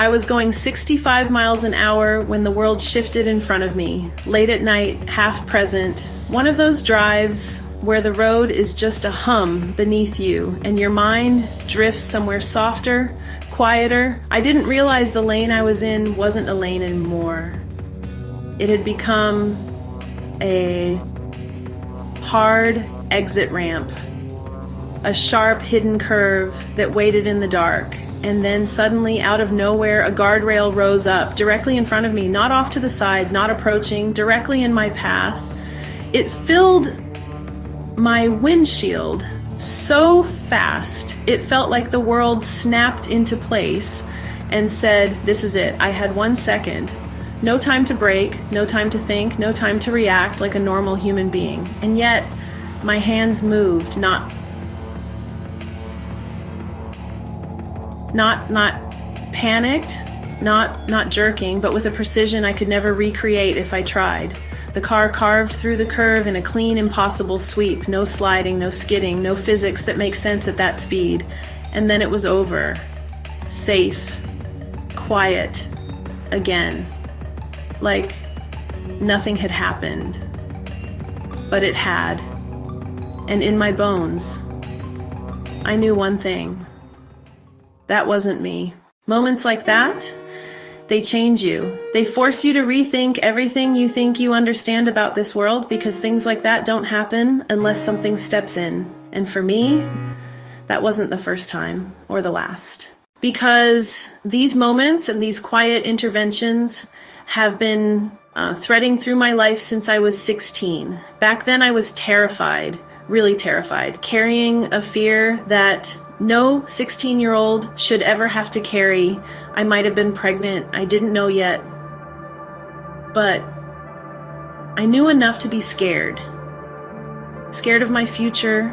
I was going 65 miles an hour when the world shifted in front of me, late at night, half present. One of those drives where the road is just a hum beneath you and your mind drifts somewhere softer, quieter. I didn't realize the lane I was in wasn't a lane anymore. It had become a hard exit ramp, a sharp hidden curve that waited in the dark. And then suddenly, out of nowhere, a guardrail rose up directly in front of me, not off to the side, not approaching, directly in my path. It filled my windshield so fast, it felt like the world snapped into place and said, this is it. I had 1 second. No time to brake, no time to think, no time to react like a normal human being. And yet, my hands moved, not panicked, not jerking, but with a precision I could never recreate if I tried. The car carved through the curve in a clean, impossible sweep. No sliding, no skidding, no physics that make sense at that speed. And then it was over. Safe. Quiet. Again. Like nothing had happened. But it had. And in my bones, I knew one thing. That wasn't me. Moments like that, they change you. They force you to rethink everything you think you understand about this world, because things like that don't happen unless something steps in. And for me, that wasn't the first time or the last. Because these moments and these quiet interventions have been threading through my life since I was 16. Back then I was terrified, really terrified, carrying a fear that no 16-year-old should ever have to carry. I might have been pregnant. I didn't know yet. But I knew enough to be scared. Scared of my future,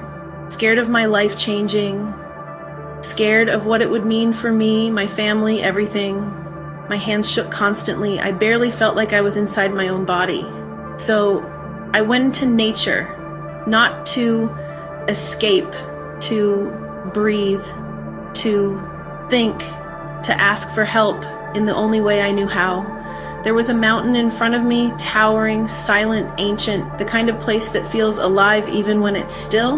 scared of my life changing, scared of what it would mean for me, my family, everything. My hands shook constantly. I barely felt like I was inside my own body. So I went into nature, not to escape, to breathe, to think, to ask for help in the only way I knew how. There was a mountain in front of me, towering, silent, ancient, the kind of place that feels alive even when it's still.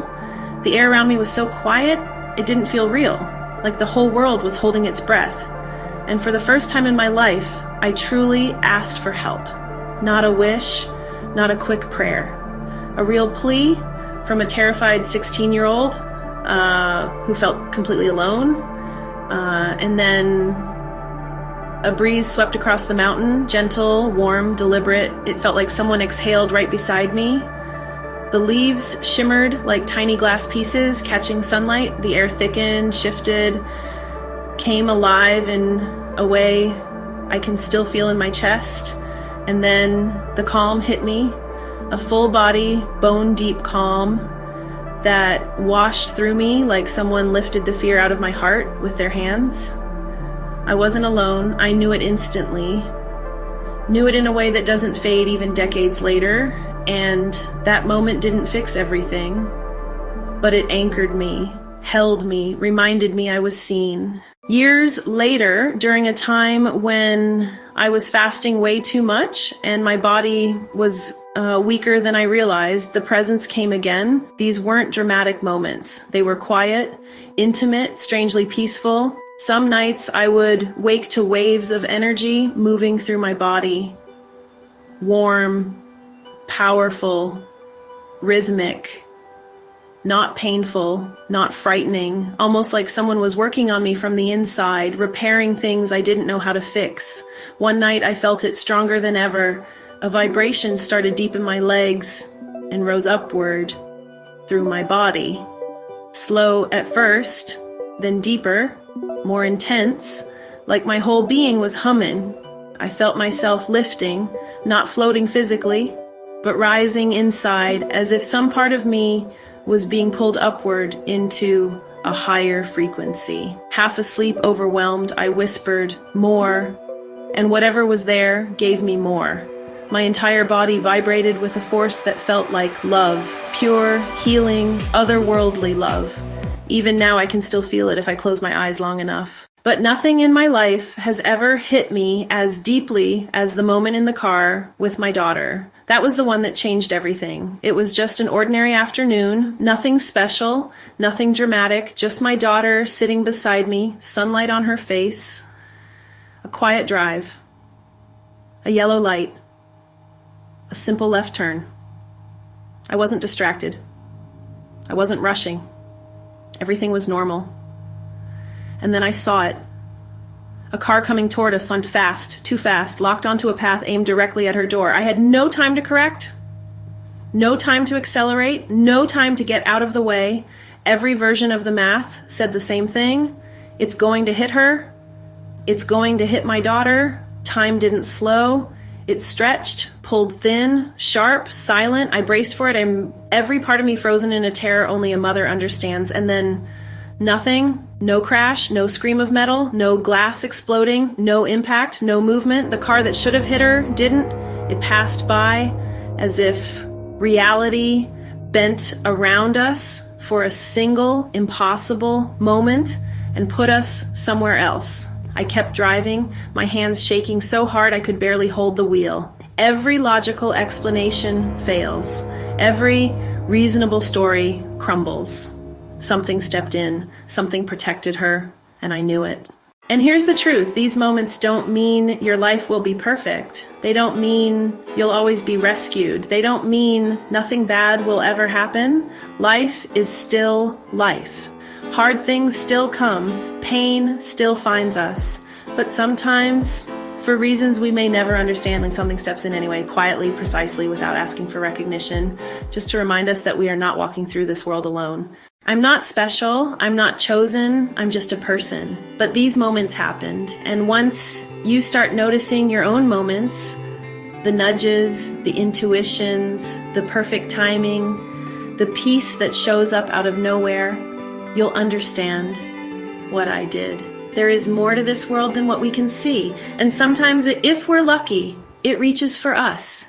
The air around me was so quiet, it didn't feel real, like the whole world was holding its breath. And for the first time in my life, I truly asked for help. Not a wish, not a quick prayer. A real plea from a terrified 16-year-old who felt completely alone. And then a breeze swept across the mountain, gentle, warm, deliberate. It felt like someone exhaled right beside me. The leaves shimmered like tiny glass pieces catching sunlight. The air thickened, shifted, came alive in a way I can still feel in my chest. And then the calm hit me, a full body, bone-deep calm that washed through me like someone lifted the fear out of my heart with their hands. I wasn't alone. I knew it instantly. Knew it in a way that doesn't fade even decades later. And that moment didn't fix everything, but it anchored me, held me, reminded me I was seen. Years later, during a time when I was fasting way too much and my body was weaker than I realized, the presence came again. These weren't dramatic moments. They were quiet, intimate, strangely peaceful. Some nights I would wake to waves of energy moving through my body. Warm, powerful, rhythmic, not painful, not frightening, almost like someone was working on me from the inside, repairing things I didn't know how to fix. One night I felt it stronger than ever. A vibration started deep in my legs and rose upward through my body. Slow at first, then deeper, more intense, like my whole being was humming. I felt myself lifting, not floating physically, but rising inside as if some part of me was being pulled upward into a higher frequency. Half asleep, overwhelmed, I whispered, "More," and whatever was there gave me more. My entire body vibrated with a force that felt like love, pure, healing, otherworldly love. Even now I can still feel it if I close my eyes long enough. But nothing in my life has ever hit me as deeply as the moment in the car with my daughter. That was the one that changed everything. It was just an ordinary afternoon, nothing special, nothing dramatic, just my daughter sitting beside me, sunlight on her face, a quiet drive, a yellow light, a simple left turn. I wasn't distracted. I wasn't rushing. Everything was normal. And then I saw it. A car coming toward us on fast, too fast, locked onto a path aimed directly at her door. I had no time to correct, no time to accelerate, no time to get out of the way. Every version of the math said the same thing. It's going to hit her. It's going to hit my daughter. Time didn't slow. It stretched, pulled thin, sharp, silent. I braced for it. Every part of me frozen in a terror only a mother understands. And then nothing, no crash, no scream of metal, no glass exploding, no impact, no movement. The car that should have hit her didn't. It passed by as if reality bent around us for a single impossible moment and put us somewhere else. I kept driving, my hands shaking so hard I could barely hold the wheel. Every logical explanation fails. Every reasonable story crumbles. Something stepped in, something protected her, and I knew it. And here's the truth. These moments don't mean your life will be perfect. They don't mean you'll always be rescued. They don't mean nothing bad will ever happen. Life is still life. Hard things still come. Pain still finds us. But sometimes, for reasons we may never understand, when something steps in anyway, quietly, precisely, without asking for recognition, just to remind us that we are not walking through this world alone. I'm not special, I'm not chosen, I'm just a person. But these moments happened, and once you start noticing your own moments, the nudges, the intuitions, the perfect timing, the peace that shows up out of nowhere, you'll understand what I did. There is more to this world than what we can see, and sometimes, if we're lucky, it reaches for us.